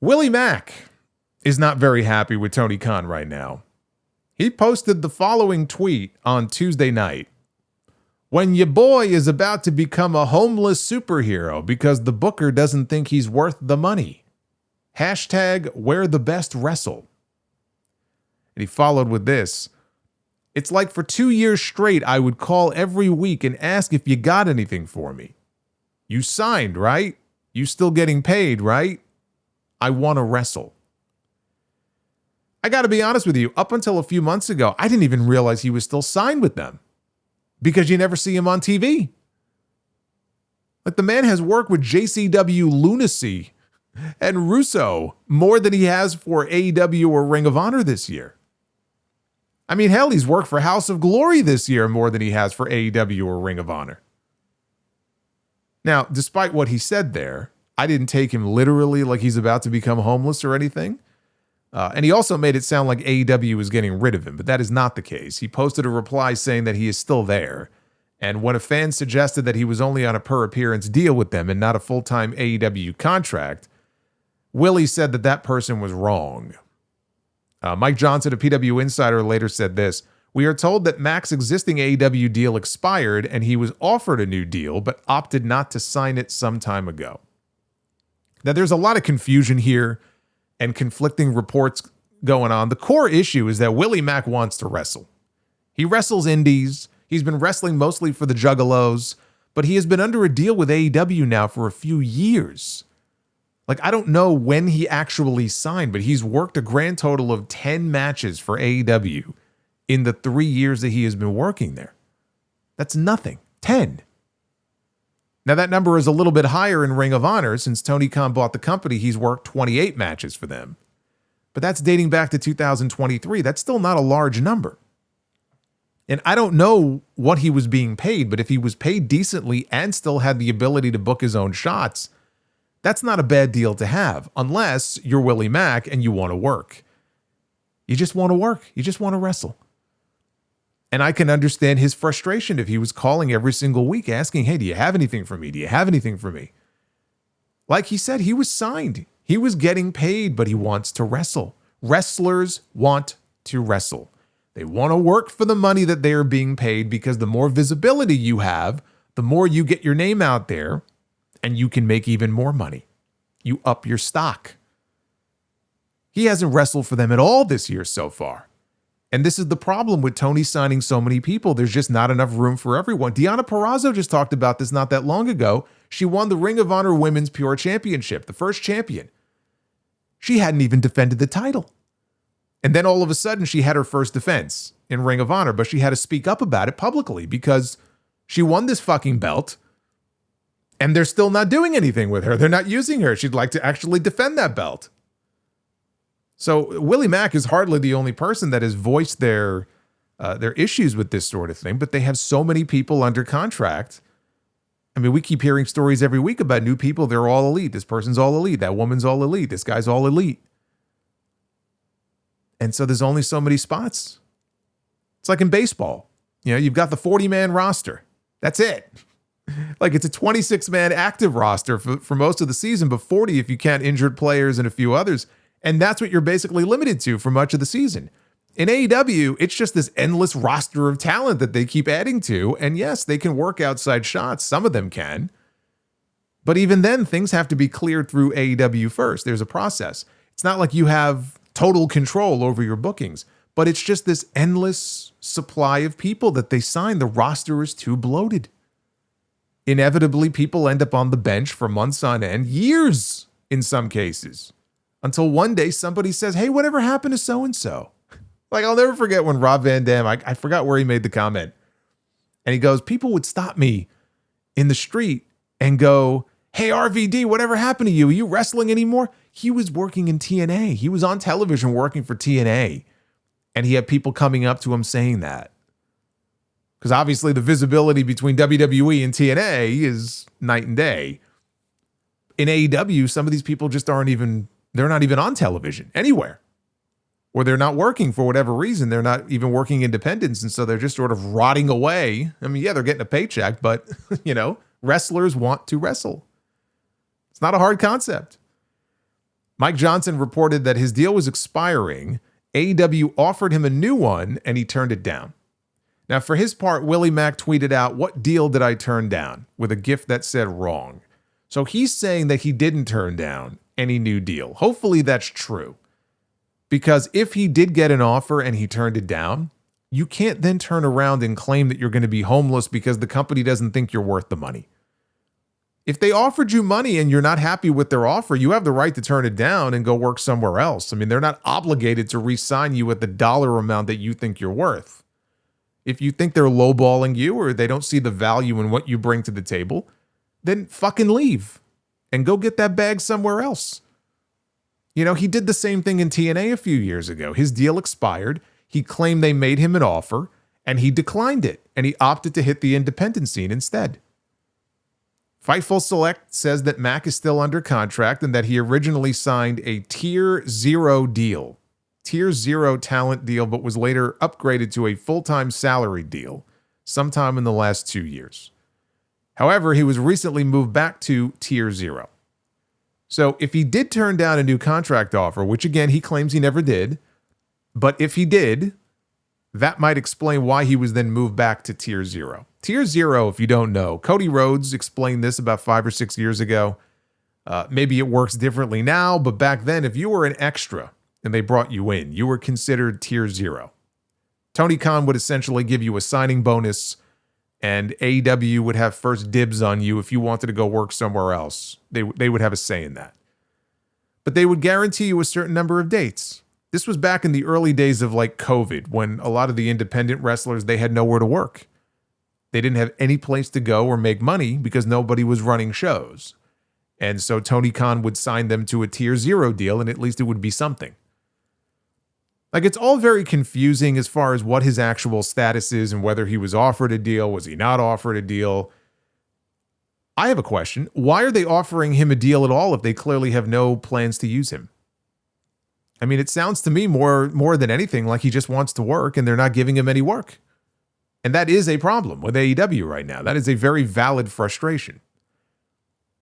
Willie Mack is not very happy with Tony Khan right now. He posted the following tweet on Tuesday night. When your boy is about to become a homeless superhero because the booker doesn't think he's worth the money. Hashtag where the best wrestle. And he followed with this. It's like for 2 years straight, I would call every week and ask if you got anything for me. You signed, right? You still getting paid, right? I want to wrestle. I got to be honest with you, up until a few months ago, I didn't even realize he was still signed with them because you never see him on TV. Like the man has worked with JCW Lunacy and Russo more than he has for AEW or Ring of Honor this year. I mean, hell, he's worked for House of Glory this year more than he has for AEW or Ring of Honor. Now, despite what he said there, I didn't take him literally like he's about to become homeless or anything. And he also made it sound like AEW was getting rid of him, but that is not the case. He posted a reply saying that he is still there. And when a fan suggested that he was only on a per-appearance deal with them and not a full-time AEW contract, Willie said that that person was wrong. Mike Johnson, a PW Insider, later said this. We are told that Mack's existing AEW deal expired and he was offered a new deal, but opted not to sign it some time ago. Now, there's a lot of confusion here and conflicting reports going on. The core issue is that Willie Mack wants to wrestle. He wrestles indies. He's been wrestling mostly for the Juggalos, but he has been under a deal with AEW now for a few years. Like, I don't know when he actually signed, but he's worked a grand total of 10 matches for AEW in the 3 years that he has been working there. That's nothing. 10. Now, that number is a little bit higher in Ring of Honor. Since Tony Khan bought the company, he's worked 28 matches for them. But that's dating back to 2023. That's still not a large number. And I don't know what he was being paid, but if he was paid decently and still had the ability to book his own shots, that's not a bad deal to have, unless you're Willie Mack and you want to work. You just want to work. You just want to wrestle. And I can understand his frustration if he was calling every single week asking, hey, do you have anything for me? Do you have anything for me? Like he said, he was signed. He was getting paid, but he wants to wrestle. Wrestlers want to wrestle. They want to work for the money that they are being paid because the more visibility you have, the more you get your name out there and you can make even more money. You up your stock. He hasn't wrestled for them at all this year so far. And this is the problem with Tony signing so many people. There's just not enough room for everyone. Deonna Purrazzo just talked about this not that long ago. She won the Ring of Honor Women's Pure Championship, the first champion. She hadn't even defended the title. And then all of a sudden she had her first defense in Ring of Honor, but she had to speak up about it publicly because she won this fucking belt and they're still not doing anything with her. They're not using her. She'd like to actually defend that belt. So Willie Mack is hardly the only person that has voiced their issues with this sort of thing, but they have so many people under contract. I mean, we keep hearing stories every week about new people. They're all elite. This person's all elite. That woman's all elite. This guy's all elite. And so there's only so many spots. It's like in baseball. You know, you've got the 40-man roster. That's it. Like it's a 26-man active roster for most of the season, but 40 if you count injured players and a few others. And that's what you're basically limited to for much of the season. In AEW, it's just this endless roster of talent that they keep adding to. And yes, they can work outside shots. Some of them can. But even then, things have to be cleared through AEW first. There's a process. It's not like you have total control over your bookings, but it's just this endless supply of people that they sign. The roster is too bloated. Inevitably, people end up on the bench for months on end, years in some cases. Until one day somebody says, hey, whatever happened to so-and-so? Like, I'll never forget when Rob Van Dam, I forgot where he made the comment. And he goes, people would stop me in the street and go, hey, RVD, whatever happened to you? Are you wrestling anymore? He was working in TNA. He was on television working for TNA. And he had people coming up to him saying that. Because obviously the visibility between WWE and TNA is night and day. In AEW, some of these people just they're not even on television anywhere. Or they're not working for whatever reason. They're not even working independents. And so they're just sort of rotting away. I mean, yeah, they're getting a paycheck, but, you know, wrestlers want to wrestle. It's not a hard concept. Mike Johnson reported that his deal was expiring. AEW offered him a new one, and he turned it down. Now, for his part, Willie Mack tweeted out, "What deal did I turn down?" with a GIF that said wrong. So he's saying that he didn't turn down any new deal. Hopefully that's true. Because if he did get an offer and he turned it down, you can't then turn around and claim that you're going to be homeless because the company doesn't think you're worth the money. If they offered you money and you're not happy with their offer, you have the right to turn it down and go work somewhere else. I mean, they're not obligated to re-sign you at the dollar amount that you think you're worth. If you think they're lowballing you or they don't see the value in what you bring to the table, then fucking leave and go get that bag somewhere else. You know, he did the same thing in TNA a few years ago. His deal expired. He claimed they made him an offer and he declined it and he opted to hit the independent scene instead. Fightful Select says that Mack is still under contract and that he originally signed a Tier 0 deal. Tier 0 talent deal, but was later upgraded to a full-time salary deal sometime in the last 2 years. However, he was recently moved back to Tier 0. So if he did turn down a new contract offer, which again he claims he never did, but if he did, that might explain why he was then moved back to Tier 0. Tier 0, if you don't know, Cody Rhodes explained this about 5 or 6 years ago. Maybe it works differently now, but back then, if you were an extra and they brought you in, you were considered Tier 0. Tony Khan would essentially give you a signing bonus, and AEW would have first dibs on you if you wanted to go work somewhere else. They would have a say in that. But they would guarantee you a certain number of dates. This was back in the early days of like COVID, when a lot of the independent wrestlers, they had nowhere to work. They didn't have any place to go or make money because nobody was running shows. And so Tony Khan would sign them to a Tier 0 deal, and at least it would be something. Like, it's all very confusing as far as what his actual status is and whether he was offered a deal, was he not offered a deal. I have a question. Why are they offering him a deal at all if they clearly have no plans to use him? I mean, it sounds to me more than anything like he just wants to work and they're not giving him any work. And that is a problem with AEW right now. That is a very valid frustration.